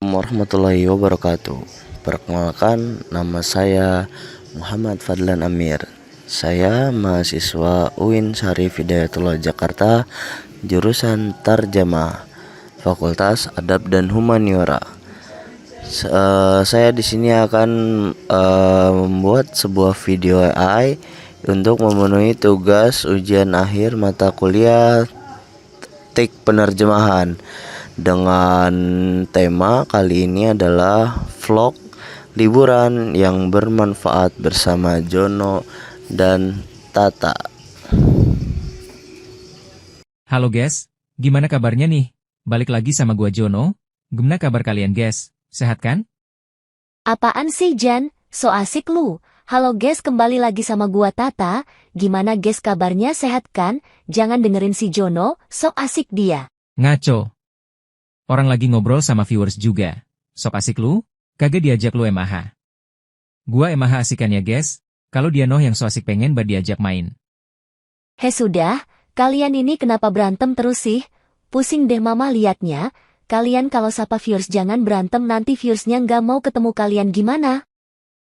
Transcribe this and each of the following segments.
Assalamualaikum warahmatullahi wabarakatuh. Perkenalkan, nama saya Muhammad Fadlan Amir. Saya mahasiswa UIN Syarif Hidayatullah Jakarta, jurusan Tarjamah, Fakultas Adab dan Humaniora. Saya di sini akan membuat sebuah video AI untuk memenuhi tugas ujian akhir mata kuliah teknik penerjemahan dengan tema kali ini adalah vlog liburan yang bermanfaat bersama Jono dan Tata. Halo guys, gimana kabarnya nih? Balik lagi sama gua Jono. Gimana kabar kalian guys? Sehat kan? Apaan sih Jan? So asik lu. Halo guys, kembali lagi sama gua Tata. Gimana guys kabarnya, sehat kan? Jangan dengerin si Jono, sok asik dia. Ngaco. Orang lagi ngobrol sama viewers juga. Sok asik lu? Kagak diajak lu emaha. Gua emaha asikan ya guys. Kalau dia noh yang so asik pengen diajak main. Sudah, kalian ini kenapa berantem terus sih? Pusing deh mama liatnya. Kalian kalau sapa viewers jangan berantem, nanti viewersnya nggak mau ketemu kalian gimana?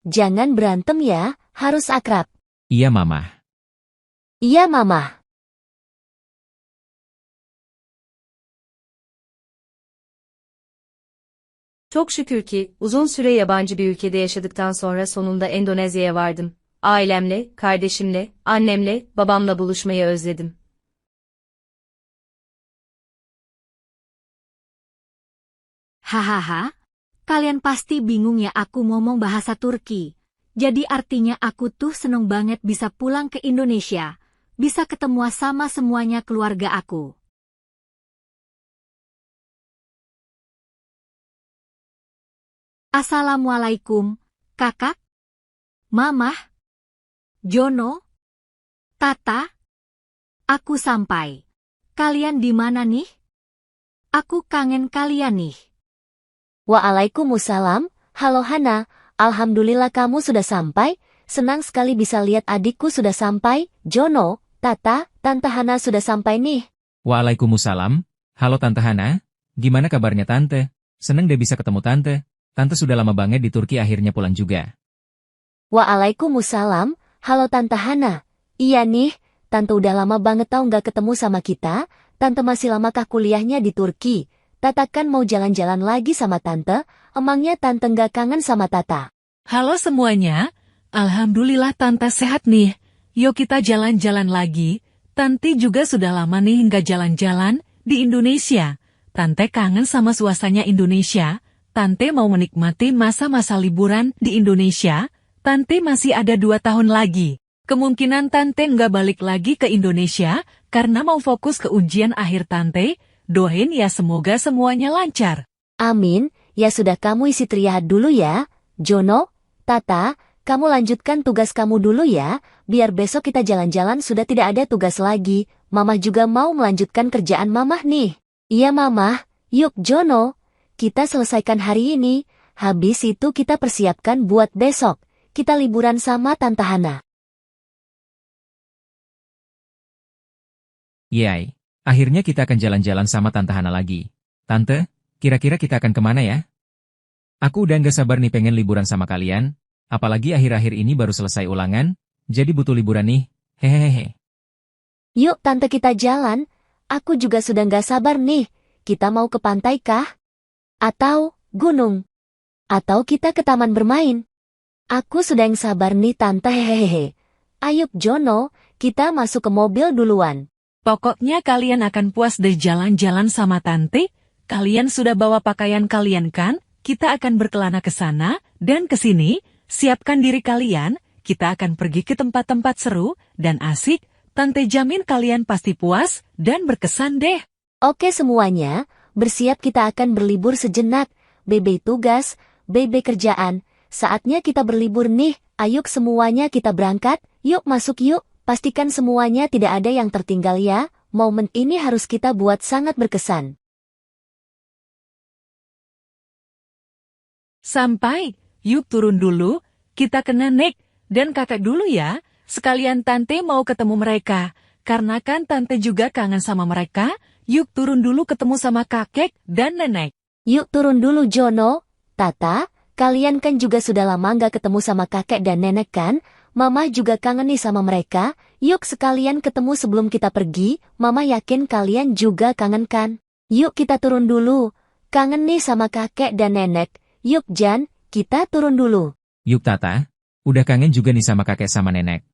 Jangan berantem ya, harus akrab. Iya mama. Iya mama. Çok şükür ki uzun süre yabancı bir ülkede yaşadıktan sonra sonunda Endonezya'ya vardım. Ailemle, kardeşimle, annemle, babamla buluşmayı özledim. Hahaha, kalian pasti bingung ya aku ngomong bahasa Turki. Jadi artinya aku tuh seneng banget bisa pulang ke Indonesia. Bisa ketemu sama semuanya keluarga aku. Assalamualaikum, kakak, mamah, Jono, Tata. Aku sampai. Kalian di mana nih? Aku kangen kalian nih. Waalaikumsalam, halo Hana, alhamdulillah kamu sudah sampai, senang sekali bisa lihat adikku sudah sampai, Jono, Tata, Tante Hana sudah sampai nih. Waalaikumsalam. Halo Tante Hana. Gimana kabarnya Tante? Seneng deh bisa ketemu Tante. Tante sudah lama banget di Turki akhirnya pulang juga. Waalaikumsalam, halo Tante Hana. Iya nih, Tante udah lama banget tau nggak ketemu sama kita. Tante masih lamakah kuliahnya di Turki? Tata kan mau jalan-jalan lagi sama Tante. Emangnya Tante nggak kangen sama Tata? Halo semuanya, alhamdulillah Tante sehat nih. Yuk kita jalan-jalan lagi. Tante juga sudah lama nih nggak jalan-jalan di Indonesia. Tante kangen sama suasana Indonesia. Tante mau menikmati masa-masa liburan di Indonesia. Tante masih ada 2 tahun lagi. Kemungkinan Tante nggak balik lagi ke Indonesia karena mau fokus ke ujian akhir Tante. Doain ya semoga semuanya lancar. Amin, ya sudah kamu istirahat dulu ya. Jono, Tata, kamu lanjutkan tugas kamu dulu ya. Biar besok kita jalan-jalan sudah tidak ada tugas lagi. Mamah juga mau melanjutkan kerjaan mamah nih. Iya mamah, yuk Jono. Kita selesaikan hari ini, habis itu kita persiapkan buat besok. Kita liburan sama Tante Hana. Yay, akhirnya kita akan jalan-jalan sama Tante Hana lagi. Tante, kira-kira kita akan kemana ya? Aku udah nggak sabar nih pengen liburan sama kalian, apalagi akhir-akhir ini baru selesai ulangan, jadi butuh liburan nih, hehehe. Yuk Tante kita jalan, aku juga sudah nggak sabar nih. Kita mau ke pantai kah? Atau gunung? Atau kita ke taman bermain? Aku sudah yang sabar nih Tante, hehehe. Ayo Jono, kita masuk ke mobil duluan. Pokoknya kalian akan puas deh jalan-jalan sama Tante. Kalian sudah bawa pakaian kalian kan? Kita akan berkelana ke sana dan ke sini. Siapkan diri kalian, kita akan pergi ke tempat-tempat seru dan asik. Tante jamin kalian pasti puas dan berkesan deh. Oke semuanya, bersiap kita akan berlibur sejenak. Bebe tugas, bebe kerjaan. Saatnya kita berlibur nih. Ayo semuanya kita berangkat. Yuk masuk yuk. Pastikan semuanya tidak ada yang tertinggal ya. Momen ini harus kita buat sangat berkesan. Sampai, yuk turun dulu. Kita ke nenek dan kakak dulu ya. Sekalian Tante mau ketemu mereka. Karena kan Tante juga kangen sama mereka. Yuk turun dulu ketemu sama kakek dan nenek. Yuk turun dulu Jono, Tata, kalian kan juga sudah lama nggak ketemu sama kakek dan nenek kan? Mama juga kangen nih sama mereka, yuk sekalian ketemu sebelum kita pergi, Mama yakin kalian juga kangen kan? Yuk kita turun dulu, kangen nih sama kakek dan nenek, yuk Jan, kita turun dulu. Yuk Tata, udah kangen juga nih sama kakek sama nenek.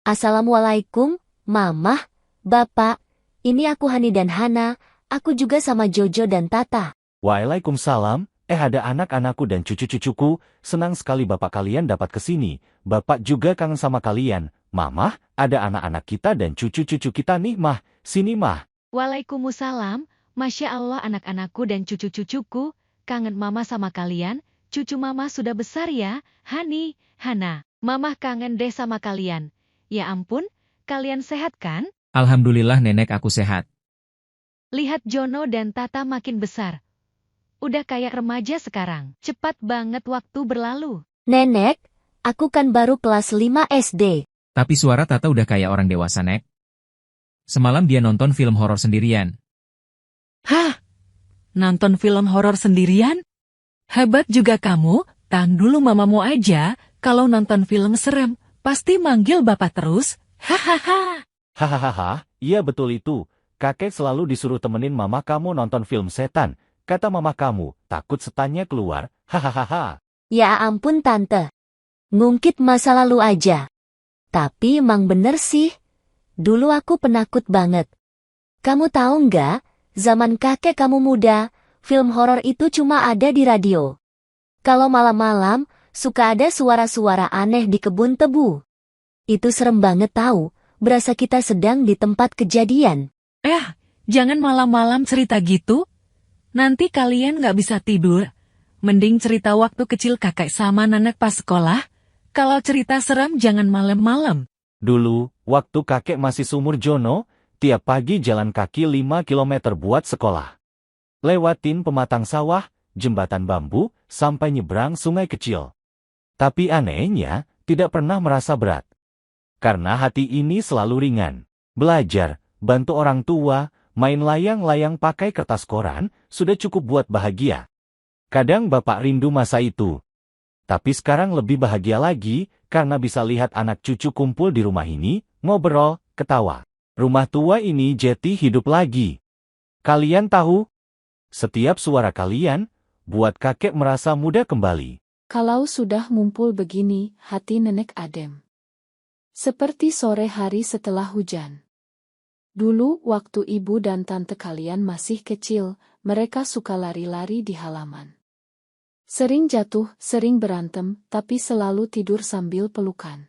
Assalamualaikum, Mama, Bapak, ini aku Hani dan Hana, aku juga sama Jojo dan Tata. Waalaikumsalam, ada anak-anakku dan cucu-cucuku, senang sekali bapak kalian dapat kesini. Bapak juga kangen sama kalian. Mamah, ada anak-anak kita dan cucu-cucu kita nih, Mah. Sini, Mah. Waalaikumsalam, Masya Allah anak-anakku dan cucu-cucuku, kangen Mama sama kalian, cucu Mama sudah besar ya, Hani, Hana, Mama kangen deh sama kalian. Ya ampun, kalian sehat kan? Alhamdulillah nenek aku sehat. Lihat Jono dan Tata makin besar. Udah kayak remaja sekarang, cepat banget waktu berlalu. Nenek, aku kan baru kelas 5 SD. Tapi suara Tata udah kayak orang dewasa, Nek. Semalam dia nonton film horor sendirian. Hah? Nonton film horor sendirian? Hebat juga kamu, tahan dulu mamamu aja, kalau nonton film serem, pasti manggil bapak terus. Hahaha. Hahaha, iya betul itu. Kakek selalu disuruh temenin mama kamu nonton film setan. Kata mama kamu, takut setannya keluar. Hahaha. Ya ampun Tante. Ngungkit masa lalu aja. Tapi emang bener sih. Dulu aku penakut banget. Kamu tahu nggak, zaman kakek kamu muda, film horor itu cuma ada di radio. Kalau malam-malam, suka ada suara-suara aneh di kebun tebu. Itu serem banget tahu, berasa kita sedang di tempat kejadian. Jangan malam-malam cerita gitu. Nanti kalian nggak bisa tidur. Mending cerita waktu kecil kakek sama nenek pas sekolah. Kalau cerita serem jangan malam-malam. Dulu, waktu kakek masih sumur Jono, tiap pagi jalan kaki 5 km buat sekolah. Lewatin pematang sawah, jembatan bambu, sampai nyebrang sungai kecil. Tapi anehnya, tidak pernah merasa berat. Karena hati ini selalu ringan. Belajar, bantu orang tua, main layang-layang pakai kertas koran, sudah cukup buat bahagia. Kadang bapak rindu masa itu. Tapi sekarang lebih bahagia lagi, karena bisa lihat anak cucu kumpul di rumah ini, ngobrol, ketawa. Rumah tua ini jadi hidup lagi. Kalian tahu? Setiap suara kalian, buat kakek merasa muda kembali. Kalau sudah ngumpul begini, hati nenek adem. Seperti sore hari setelah hujan. Dulu, waktu ibu dan tante kalian masih kecil, mereka suka lari-lari di halaman. Sering jatuh, sering berantem, tapi selalu tidur sambil pelukan.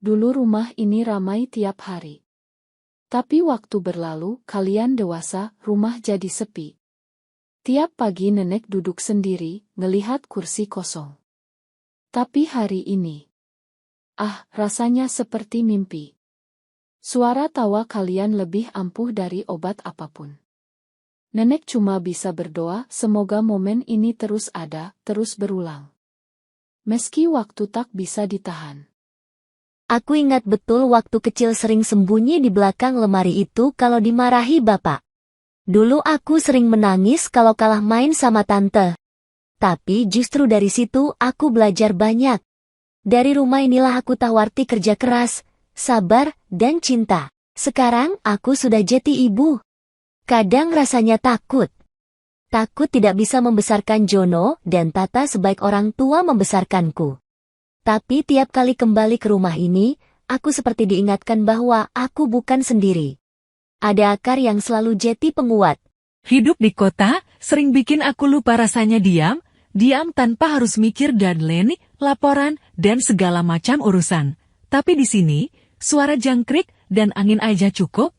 Dulu rumah ini ramai tiap hari. Tapi waktu berlalu, kalian dewasa, rumah jadi sepi. Tiap pagi nenek duduk sendiri, ngelihat kursi kosong. Tapi hari ini, rasanya seperti mimpi. Suara tawa kalian lebih ampuh dari obat apapun. Nenek cuma bisa berdoa semoga momen ini terus ada, terus berulang. Meski waktu tak bisa ditahan. Aku ingat betul waktu kecil sering sembunyi di belakang lemari itu kalau dimarahi bapak. Dulu aku sering menangis kalau kalah main sama tante. Tapi justru dari situ aku belajar banyak. Dari rumah inilah aku tahu arti kerja keras, sabar, dan cinta. Sekarang aku sudah jadi ibu. Kadang rasanya takut. Takut tidak bisa membesarkan Jono dan Tata sebaik orang tua membesarkanku. Tapi tiap kali kembali ke rumah ini, aku seperti diingatkan bahwa aku bukan sendiri. Ada akar yang selalu jadi penguat. Hidup di kota sering bikin aku lupa rasanya diam tanpa harus mikir deadline, laporan, dan segala macam urusan. Tapi di sini, suara jangkrik dan angin aja cukup.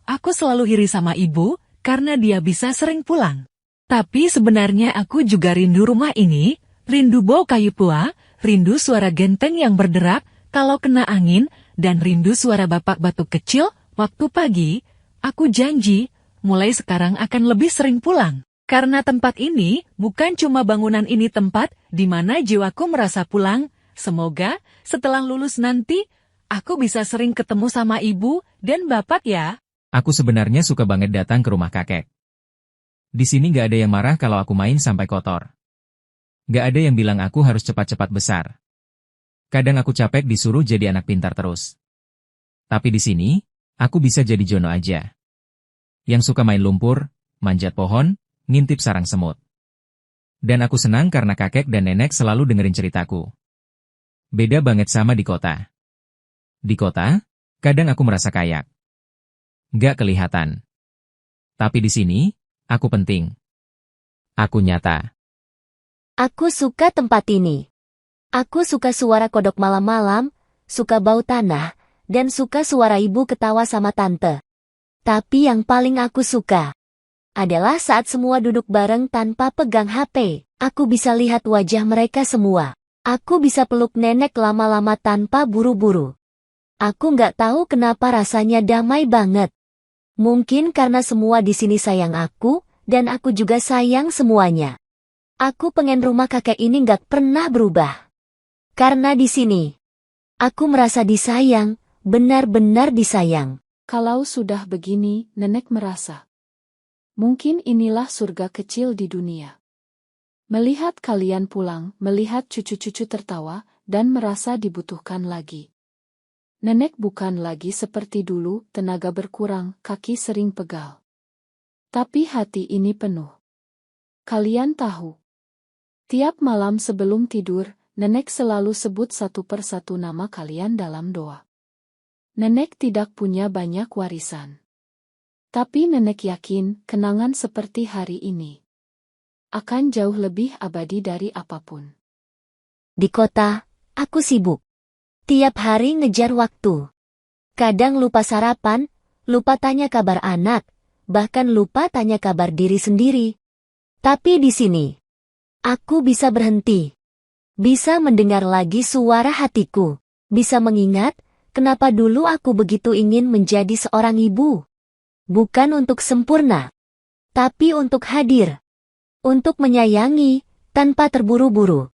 Aku selalu iri sama ibu, karena dia bisa sering pulang. Tapi sebenarnya aku juga rindu rumah ini, rindu bau kayu tua, rindu suara genteng yang berderak kalau kena angin, dan rindu suara bapak batuk kecil waktu pagi. Aku janji, mulai sekarang akan lebih sering pulang. Karena tempat ini bukan cuma bangunan ini tempat di mana jiwaku merasa pulang. Semoga setelah lulus nanti, aku bisa sering ketemu sama ibu dan bapak ya. Aku sebenarnya suka banget datang ke rumah kakek. Di sini nggak ada yang marah kalau aku main sampai kotor. Nggak ada yang bilang aku harus cepat-cepat besar. Kadang aku capek disuruh jadi anak pintar terus. Tapi di sini, aku bisa jadi Jono aja. Yang suka main lumpur, manjat pohon, ngintip sarang semut. Dan aku senang karena kakek dan nenek selalu dengerin ceritaku. Beda banget sama di kota. Di kota, kadang aku merasa kayak. Nggak kelihatan. Tapi di sini, aku penting. Aku nyata. Aku suka tempat ini. Aku suka suara kodok malam-malam, suka bau tanah, dan suka suara ibu ketawa sama tante. Tapi yang paling aku suka adalah saat semua duduk bareng tanpa pegang HP. Aku bisa lihat wajah mereka semua. Aku bisa peluk nenek lama-lama tanpa buru-buru. Aku nggak tahu kenapa rasanya damai banget. Mungkin karena semua di sini sayang aku, dan aku juga sayang semuanya. Aku pengen rumah kakek ini nggak pernah berubah. Karena di sini, aku merasa disayang, benar-benar disayang. Kalau sudah begini, nenek merasa. Mungkin inilah surga kecil di dunia. Melihat kalian pulang, melihat cucu-cucu tertawa, dan merasa dibutuhkan lagi. Nenek bukan lagi seperti dulu, tenaga berkurang, kaki sering pegal. Tapi hati ini penuh. Kalian tahu, tiap malam sebelum tidur, nenek selalu sebut satu persatu nama kalian dalam doa. Nenek tidak punya banyak warisan. Tapi nenek yakin kenangan seperti hari ini akan jauh lebih abadi dari apapun. Di kota, aku sibuk. Tiap hari ngejar waktu. Kadang lupa sarapan, lupa tanya kabar anak, bahkan lupa tanya kabar diri sendiri. Tapi di sini, aku bisa berhenti. Bisa mendengar lagi suara hatiku. Bisa mengingat, kenapa dulu aku begitu ingin menjadi seorang ibu. Bukan untuk sempurna, tapi untuk hadir. Untuk menyayangi, tanpa terburu-buru.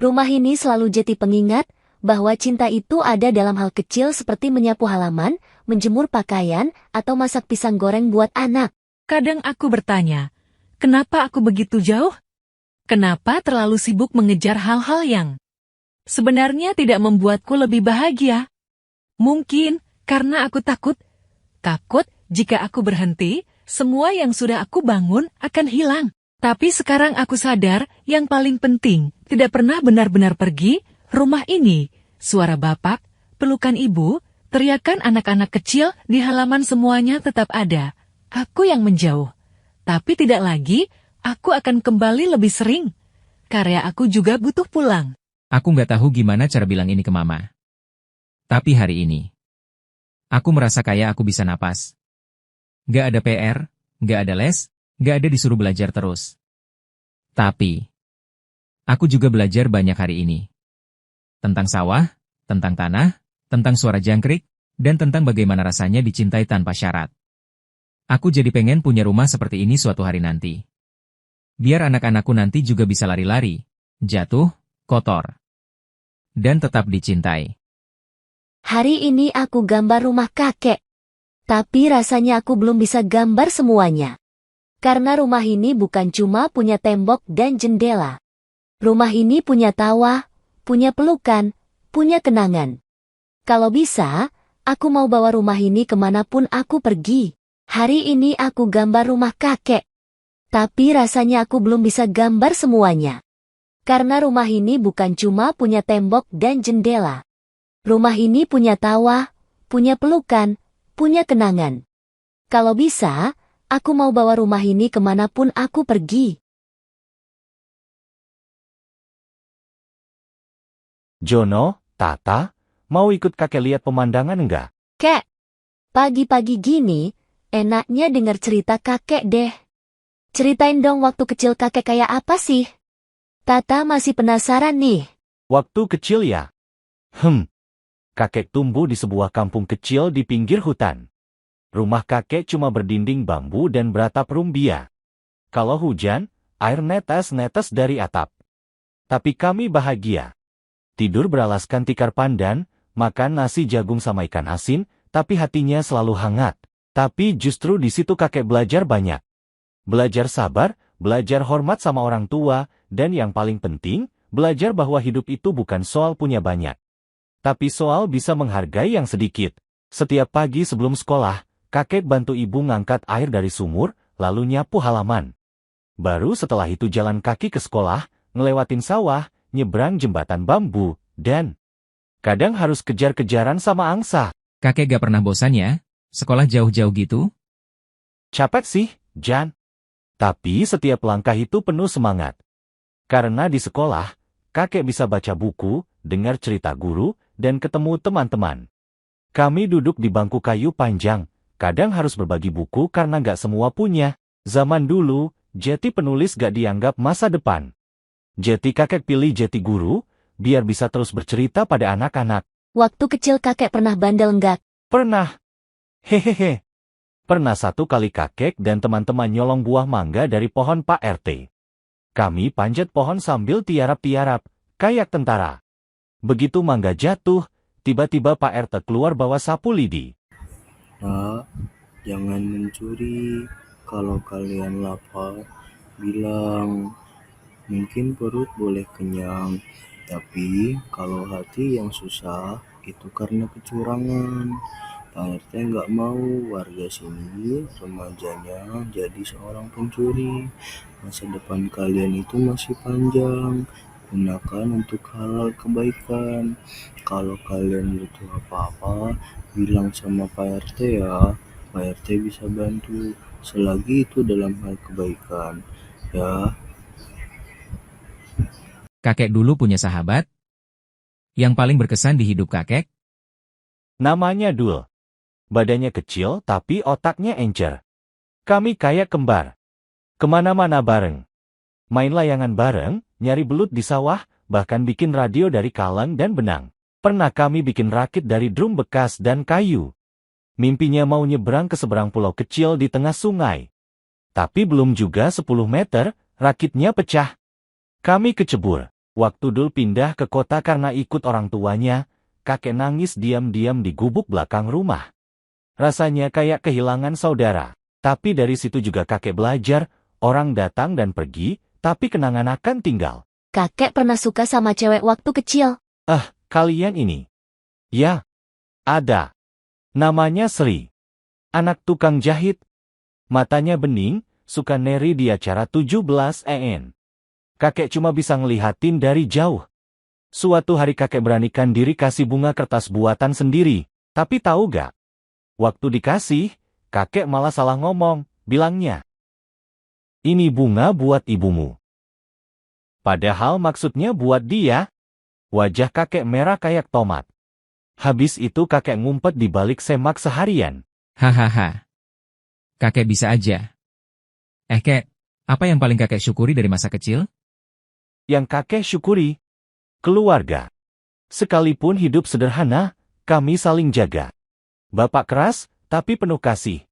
Rumah ini selalu jadi pengingat bahwa cinta itu ada dalam hal kecil seperti menyapu halaman, menjemur pakaian, atau masak pisang goreng buat anak. Kadang aku bertanya, kenapa aku begitu jauh? Kenapa terlalu sibuk mengejar hal-hal yang sebenarnya tidak membuatku lebih bahagia? Mungkin karena aku takut jika aku berhenti, semua yang sudah aku bangun akan hilang. Tapi sekarang aku sadar, yang paling penting, tidak pernah benar-benar pergi, rumah ini, suara bapak, pelukan ibu, teriakan anak-anak kecil di halaman semuanya tetap ada. Aku yang menjauh. Tapi tidak lagi, aku akan kembali lebih sering. Karya aku juga butuh pulang. Aku nggak tahu gimana cara bilang ini ke mama. Tapi hari ini, aku merasa kayak aku bisa napas. Nggak ada PR, nggak ada les, nggak ada disuruh belajar terus. Tapi, aku juga belajar banyak hari ini. Tentang sawah, tentang tanah, tentang suara jangkrik, dan tentang bagaimana rasanya dicintai tanpa syarat. Aku jadi pengen punya rumah seperti ini suatu hari nanti. Biar anak-anakku nanti juga bisa lari-lari, jatuh, kotor, dan tetap dicintai. Hari ini aku gambar rumah kakek. Tapi rasanya aku belum bisa gambar semuanya. Karena rumah ini bukan cuma punya tembok dan jendela. Rumah ini punya tawa, punya pelukan, punya kenangan. Kalau bisa, aku mau bawa rumah ini kemanapun aku pergi. Hari ini aku gambar rumah kakek. Tapi rasanya aku belum bisa gambar semuanya. Karena rumah ini bukan cuma punya tembok dan jendela. Rumah ini punya tawa, punya pelukan, punya kenangan. Kalau bisa, aku mau bawa rumah ini kemanapun aku pergi. Jono, Tata, mau ikut kakek lihat pemandangan enggak? Kek, pagi-pagi gini, enaknya dengar cerita kakek deh. Ceritain dong waktu kecil kakek kayak apa sih? Tata masih penasaran nih. Waktu kecil ya? Kakek tumbuh di sebuah kampung kecil di pinggir hutan. Rumah kakek cuma berdinding bambu dan beratap rumbia. Kalau hujan, air netes-netes dari atap. Tapi kami bahagia. Tidur beralaskan tikar pandan, makan nasi jagung sama ikan asin, tapi hatinya selalu hangat. Tapi justru di situ kakek belajar banyak. Belajar sabar, belajar hormat sama orang tua, dan yang paling penting, belajar bahwa hidup itu bukan soal punya banyak. Tapi soal bisa menghargai yang sedikit. Setiap pagi sebelum sekolah, kakek bantu ibu ngangkat air dari sumur, lalu nyapu halaman. Baru setelah itu jalan kaki ke sekolah, ngelewatin sawah, nyebrang jembatan bambu, dan kadang harus kejar-kejaran sama angsa. Kakek gak pernah bosan ya? Sekolah jauh-jauh gitu? Capek sih, Jan. Tapi setiap langkah itu penuh semangat. Karena di sekolah, kakek bisa baca buku, dengar cerita guru, dan ketemu teman-teman. Kami duduk di bangku kayu panjang, kadang harus berbagi buku karena gak semua punya. Zaman dulu, jeti penulis gak dianggap masa depan. Jeti kakek pilih jeti guru, biar bisa terus bercerita pada anak-anak. Waktu kecil kakek pernah bandel enggak? Pernah. Hehehe. Pernah satu kali kakek dan teman-teman nyolong buah mangga dari pohon Pak RT. Kami panjat pohon sambil tiarap-tiarap, kayak tentara. Begitu mangga jatuh, tiba-tiba Pak RT keluar bawa sapu lidi. Nak, jangan mencuri. Kalau kalian lapar, bilang. Mungkin perut boleh kenyang, tapi kalau hati yang susah, itu karena kecurangan. Pak RT nggak mau warga sini, remajanya, jadi seorang pencuri. Masa depan kalian itu masih panjang. Gunakan untuk hal kebaikan. Kalau kalian butuh apa-apa, bilang sama Pak RT ya. Pak RT bisa bantu, selagi itu dalam hal kebaikan. Ya, Kakek dulu punya sahabat? Yang paling berkesan di hidup kakek? Namanya Dul. Badannya kecil tapi otaknya encer. Kami kayak kembar. Kemana-mana bareng. Main layangan bareng, nyari belut di sawah, bahkan bikin radio dari kaleng dan benang. Pernah kami bikin rakit dari drum bekas dan kayu. Mimpinya mau nyebrang ke seberang pulau kecil di tengah sungai. Tapi belum juga 10 meter, rakitnya pecah. Kami kecebur. Waktu Dul pindah ke kota karena ikut orang tuanya, kakek nangis diam-diam di gubuk belakang rumah. Rasanya kayak kehilangan saudara. Tapi dari situ juga kakek belajar, orang datang dan pergi, tapi kenangan akan tinggal. Kakek pernah suka sama cewek waktu kecil? Kalian ini. Ya, ada. Namanya Sri. Anak tukang jahit. Matanya bening, suka neri di acara 17 EN. Kakek cuma bisa ngelihatin dari jauh. Suatu hari kakek beranikan diri kasih bunga kertas buatan sendiri. Tapi tahu gak? Waktu dikasih, kakek malah salah ngomong, bilangnya. Ini bunga buat ibumu. Padahal maksudnya buat dia. Wajah kakek merah kayak tomat. Habis itu kakek ngumpet di balik semak seharian. Hahaha. Kakek bisa aja. Kek, apa yang paling kakek syukuri dari masa kecil? Yang kakek syukuri, keluarga. Sekalipun hidup sederhana, kami saling jaga. Bapak keras, tapi penuh kasih.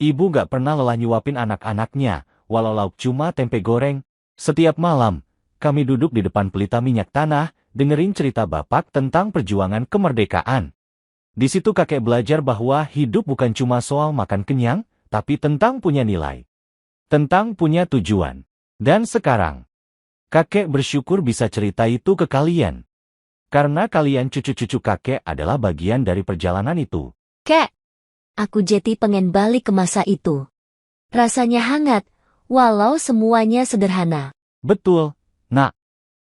Ibu gak pernah lelah nyuapin anak-anaknya, walau lauk cuma tempe goreng. Setiap malam, kami duduk di depan pelita minyak tanah, dengerin cerita bapak tentang perjuangan kemerdekaan. Di situ kakek belajar bahwa hidup bukan cuma soal makan kenyang, tapi tentang punya nilai. Tentang punya tujuan. Dan sekarang, kakek bersyukur bisa cerita itu ke kalian. Karena kalian cucu-cucu kakek adalah bagian dari perjalanan itu. Kek, aku jadi pengen balik ke masa itu. Rasanya hangat, walau semuanya sederhana. Betul, Nak.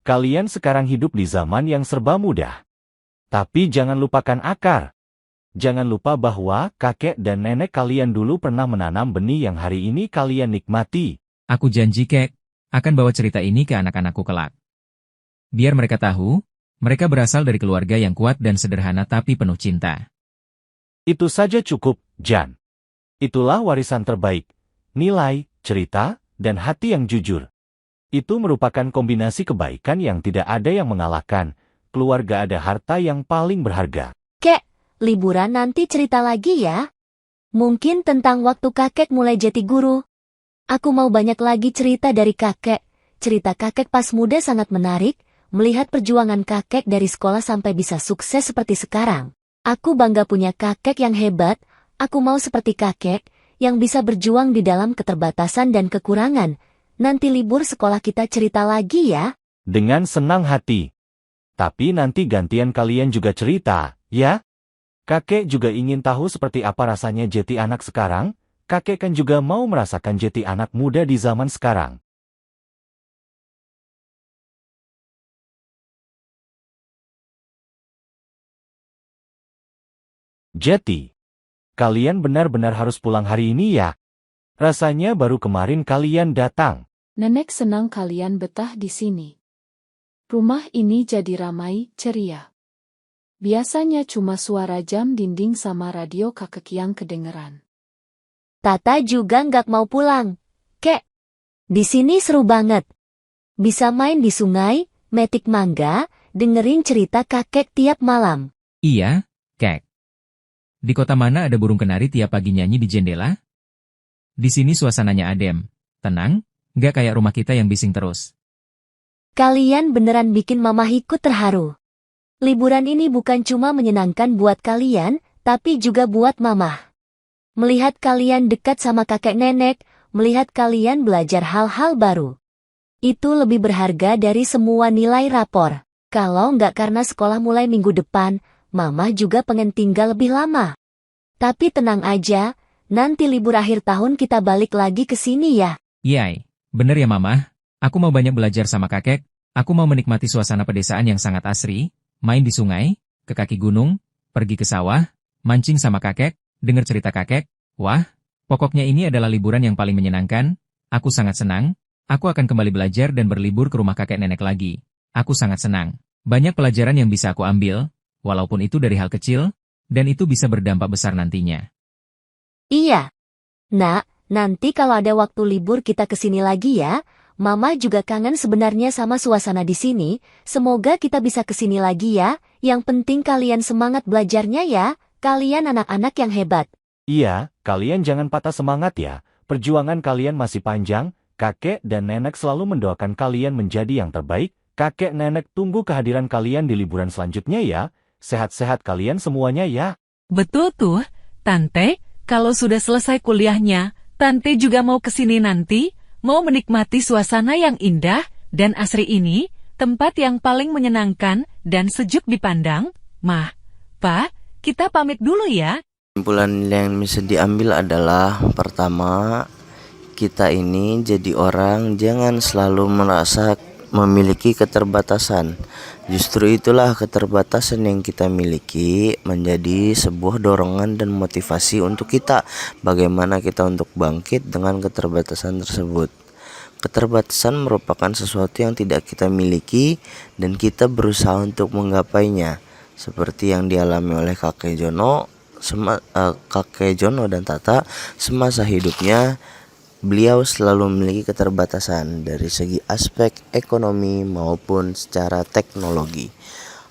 Kalian sekarang hidup di zaman yang serba mudah. Tapi jangan lupakan akar. Jangan lupa bahwa kakek dan nenek kalian dulu pernah menanam benih yang hari ini kalian nikmati. Aku janji kek, akan bawa cerita ini ke anak-anakku kelak. Biar mereka tahu, mereka berasal dari keluarga yang kuat dan sederhana tapi penuh cinta. Itu saja cukup, Jan. Itulah warisan terbaik. Nilai, cerita, dan hati yang jujur. Itu merupakan kombinasi kebaikan yang tidak ada yang mengalahkan. Keluarga ada harta yang paling berharga. Kek, liburan nanti cerita lagi ya. Mungkin tentang waktu kakek mulai jadi guru. Aku mau banyak lagi cerita dari kakek. Cerita kakek pas muda sangat menarik, melihat perjuangan kakek dari sekolah sampai bisa sukses seperti sekarang. Aku bangga punya kakek yang hebat, aku mau seperti kakek, yang bisa berjuang di dalam keterbatasan dan kekurangan. Nanti libur sekolah kita cerita lagi ya. Dengan senang hati. Tapi nanti gantian kalian juga cerita, ya? Kakek juga ingin tahu seperti apa rasanya jadi anak sekarang. Kakek kan juga mau merasakan jadi anak muda di zaman sekarang. Jadi, kalian benar-benar harus pulang hari ini ya? Rasanya baru kemarin kalian datang. Nenek senang kalian betah di sini. Rumah ini jadi ramai, ceria. Biasanya cuma suara jam dinding sama radio kakek yang kedengeran. Tata juga nggak mau pulang. Kek, di sini seru banget. Bisa main di sungai, metik mangga, dengerin cerita kakek tiap malam. Iya, Kek. Di kota mana ada burung kenari tiap pagi nyanyi di jendela? Di sini suasananya adem, tenang, nggak kayak rumah kita yang bising terus. Kalian beneran bikin mama ikut terharu. Liburan ini bukan cuma menyenangkan buat kalian, tapi juga buat mama. Melihat kalian dekat sama kakek nenek, melihat kalian belajar hal-hal baru. Itu lebih berharga dari semua nilai rapor. Kalau nggak karena sekolah mulai minggu depan, mama juga pengen tinggal lebih lama. Tapi tenang aja, nanti libur akhir tahun kita balik lagi ke sini ya. Yai, bener ya mama? Aku mau banyak belajar sama kakek, aku mau menikmati suasana pedesaan yang sangat asri, main di sungai, ke kaki gunung, pergi ke sawah, mancing sama kakek, dengar cerita kakek. Wah, pokoknya ini adalah liburan yang paling menyenangkan. Aku sangat senang, aku akan kembali belajar dan berlibur ke rumah kakek nenek lagi. Aku sangat senang. Banyak pelajaran yang bisa aku ambil, walaupun itu dari hal kecil, dan itu bisa berdampak besar nantinya. Iya. Nak, nanti kalau ada waktu libur kita ke sini lagi ya. Mama juga kangen sebenarnya sama suasana di sini. Semoga kita bisa ke sini lagi ya. Yang penting kalian semangat belajarnya ya. Kalian anak-anak yang hebat. Iya, kalian jangan patah semangat ya. Perjuangan kalian masih panjang. Kakek dan nenek selalu mendoakan kalian menjadi yang terbaik. Kakek nenek tunggu kehadiran kalian di liburan selanjutnya ya. Sehat-sehat kalian semuanya ya. Betul tuh, Tante. Kalau sudah selesai kuliahnya, Tante juga mau ke sini nanti, mau menikmati suasana yang indah dan asri ini, tempat yang paling menyenangkan dan sejuk dipandang. Mah, Pa, kita pamit dulu ya. Kesimpulan yang bisa diambil adalah pertama, kita ini jadi orang jangan selalu merasa memiliki keterbatasan. Justru itulah keterbatasan yang kita miliki menjadi sebuah dorongan dan motivasi untuk kita. Bagaimana kita untuk bangkit dengan keterbatasan tersebut. Keterbatasan merupakan sesuatu yang tidak kita miliki dan kita berusaha untuk menggapainya. Seperti yang dialami oleh kakek Jono dan Tata semasa hidupnya. Beliau selalu memiliki keterbatasan dari segi aspek ekonomi maupun secara teknologi.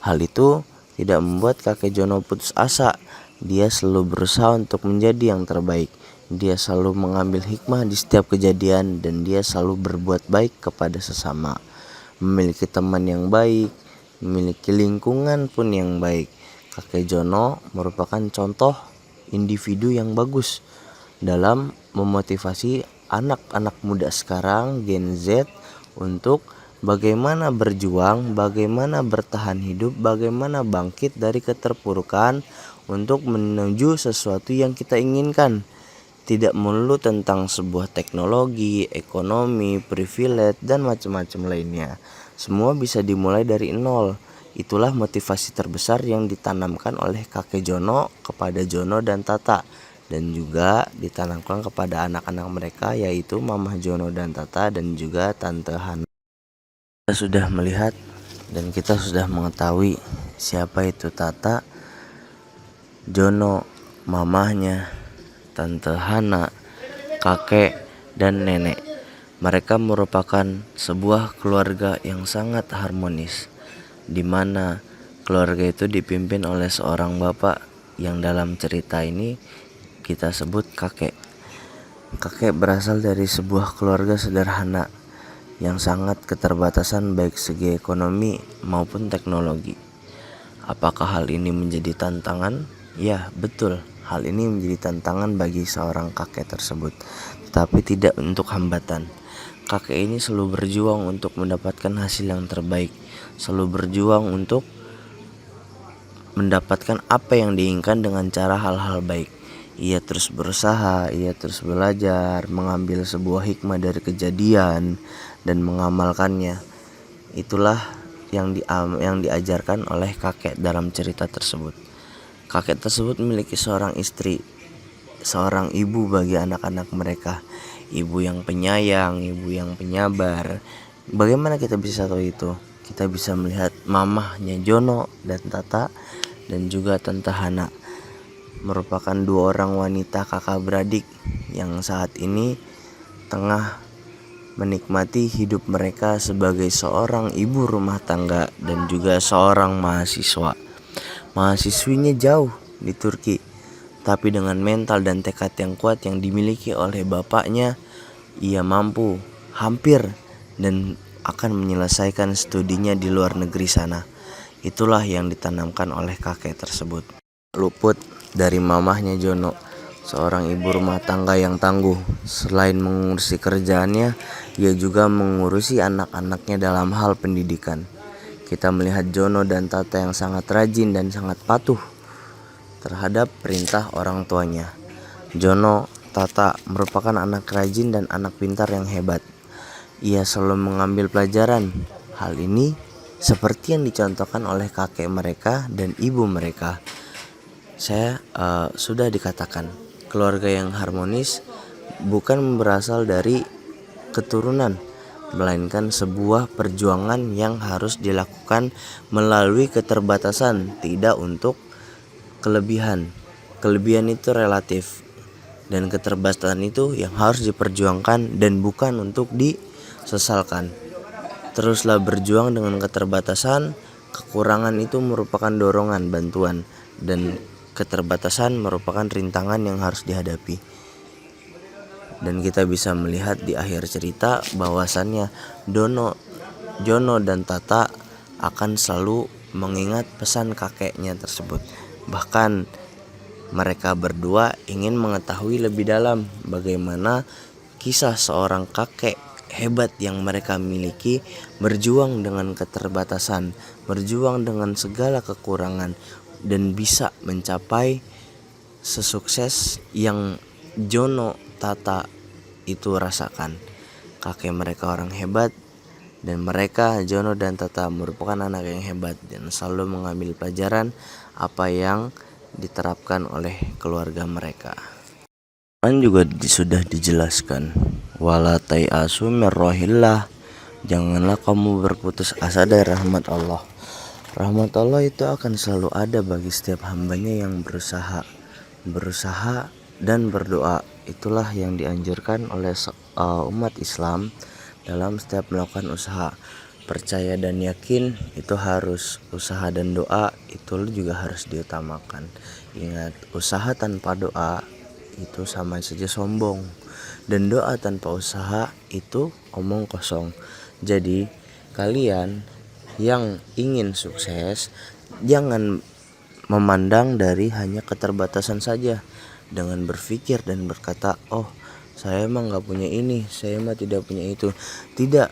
Hal itu tidak membuat kakek Jono putus asa. Dia selalu berusaha untuk menjadi yang terbaik. Dia selalu mengambil hikmah di setiap kejadian dan dia selalu berbuat baik kepada sesama. Memiliki teman yang baik, memiliki lingkungan pun yang baik. Kakek Jono merupakan contoh individu yang bagus dalam memotivasi anak-anak muda sekarang, Gen Z, untuk bagaimana berjuang, bagaimana bertahan hidup, bagaimana bangkit dari keterpurukan untuk menuju sesuatu yang kita inginkan. Tidak melulu tentang sebuah teknologi, ekonomi, privilege, dan macam-macam lainnya. Semua bisa dimulai dari nol. Itulah motivasi terbesar yang ditanamkan oleh kakek Jono kepada Jono dan Tata. Dan juga ditanamkan kepada anak-anak mereka, yaitu Mamah Jono dan Tata dan juga Tante Hana. Kita sudah melihat dan kita sudah mengetahui siapa itu Tata, Jono, mamahnya, Tante Hana, kakek, dan nenek. Mereka merupakan sebuah keluarga yang sangat harmonis, di mana keluarga itu dipimpin oleh seorang bapak yang dalam cerita ini kita sebut kakek. Kakek berasal dari sebuah keluarga sederhana yang sangat keterbatasan baik segi ekonomi maupun teknologi. Apakah hal ini menjadi tantangan? Ya, betul. Hal ini menjadi tantangan bagi seorang kakek tersebut, tetapi tidak untuk hambatan. Kakek ini selalu berjuang untuk mendapatkan hasil yang terbaik, selalu berjuang untuk mendapatkan apa yang diinginkan dengan cara hal-hal baik. Ia terus berusaha, ia terus belajar, mengambil sebuah hikmah dari kejadian dan mengamalkannya. Itulah yang diajarkan oleh kakek dalam cerita tersebut. Kakek tersebut memiliki seorang istri, seorang ibu bagi anak-anak mereka. Ibu yang penyayang, ibu yang penyabar. Bagaimana kita bisa tahu itu? Kita bisa melihat mamahnya Jono dan Tata dan juga Tante Hana, merupakan dua orang wanita kakak beradik yang saat ini tengah menikmati hidup mereka sebagai seorang ibu rumah tangga dan juga seorang mahasiswa. Mahasiswinya jauh di Turki, tapi dengan mental dan tekad yang kuat yang dimiliki oleh bapaknya, ia mampu hampir dan akan menyelesaikan studinya di luar negeri sana. Itulah yang ditanamkan oleh kakek tersebut. Luput dari mamahnya Jono, seorang ibu rumah tangga yang tangguh. Selain mengurusi kerjaannya, ia juga mengurusi anak-anaknya dalam hal pendidikan. Kita melihat Jono dan Tata yang sangat rajin dan sangat patuh terhadap perintah orang tuanya. Jono, Tata merupakan anak rajin dan anak pintar yang hebat. Ia selalu mengambil pelajaran. Hal ini seperti yang dicontohkan oleh kakek mereka dan ibu mereka. Saya sudah dikatakan, keluarga yang harmonis bukan berasal dari keturunan, melainkan sebuah perjuangan yang harus dilakukan melalui keterbatasan, tidak untuk kelebihan. Kelebihan itu relatif, dan keterbatasan itu yang harus diperjuangkan dan bukan untuk disesalkan. Teruslah berjuang dengan keterbatasan. Kekurangan itu merupakan dorongan, bantuan, dan keterbatasan merupakan rintangan yang harus dihadapi. Dan kita bisa melihat di akhir cerita bahwasannya Jono dan Tata akan selalu mengingat pesan kakeknya tersebut. Bahkan mereka berdua ingin mengetahui lebih dalam bagaimana kisah seorang kakek hebat yang mereka miliki, berjuang dengan keterbatasan, berjuang dengan segala kekurangan, dan bisa mencapai sesukses yang Jono Tata itu rasakan. Kakek mereka orang hebat, dan mereka Jono dan Tata merupakan anak yang hebat dan selalu mengambil pelajaran apa yang diterapkan oleh keluarga mereka. Kan juga sudah dijelaskan, wala tai'asu mir rohillah, janganlah kamu berputus asa dari rahmat Allah. Rahmat Allah itu akan selalu ada bagi setiap hambanya yang berusaha dan berdoa. Itulah yang dianjurkan oleh umat Islam dalam setiap melakukan usaha. Percaya dan yakin itu harus, usaha dan doa itu juga harus diutamakan. Ingat, usaha tanpa doa itu sama saja sombong, dan doa tanpa usaha itu omong kosong. Jadi kalian yang ingin sukses, jangan memandang dari hanya keterbatasan saja, dengan berpikir dan berkata, oh saya emang gak punya ini, saya emang tidak punya itu. Tidak,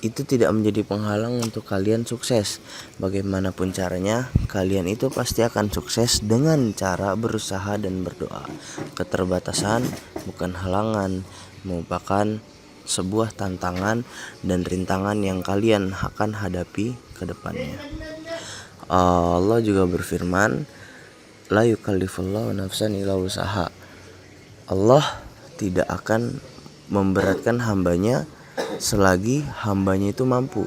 itu tidak menjadi penghalang untuk kalian sukses. Bagaimanapun caranya, kalian itu pasti akan sukses dengan cara berusaha dan berdoa. Keterbatasan bukan halangan, merupakan sebuah tantangan dan rintangan yang kalian akan hadapi ke depannya. Allah juga berfirman, la yukallifullahu nafsan illa wusaha. Allah tidak akan memberatkan hambanya selagi hambanya itu mampu.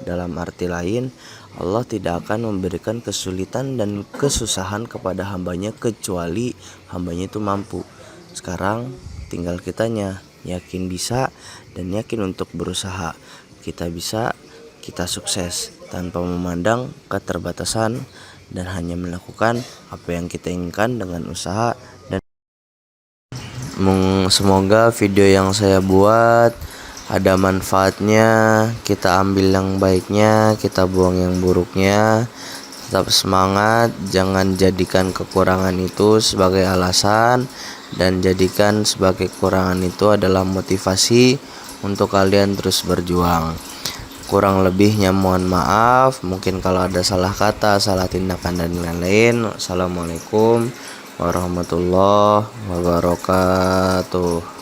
Dalam arti lain, Allah tidak akan memberikan kesulitan dan kesusahan kepada hambanya kecuali hambanya itu mampu. Sekarang tinggal kitanya yakin bisa dan yakin untuk berusaha. Kita bisa, kita sukses tanpa memandang keterbatasan dan hanya melakukan apa yang kita inginkan dengan usaha. Dan semoga video yang saya buat ada manfaatnya. Kita ambil yang baiknya, kita buang yang buruknya. Tetap semangat, jangan jadikan kekurangan itu sebagai alasan, dan jadikan sebagai kekurangan itu adalah motivasi untuk kalian terus berjuang. Kurang lebihnya mohon maaf, mungkin kalau ada salah kata, salah tindakan dan lain-lain. Assalamualaikum warahmatullahi wabarakatuh.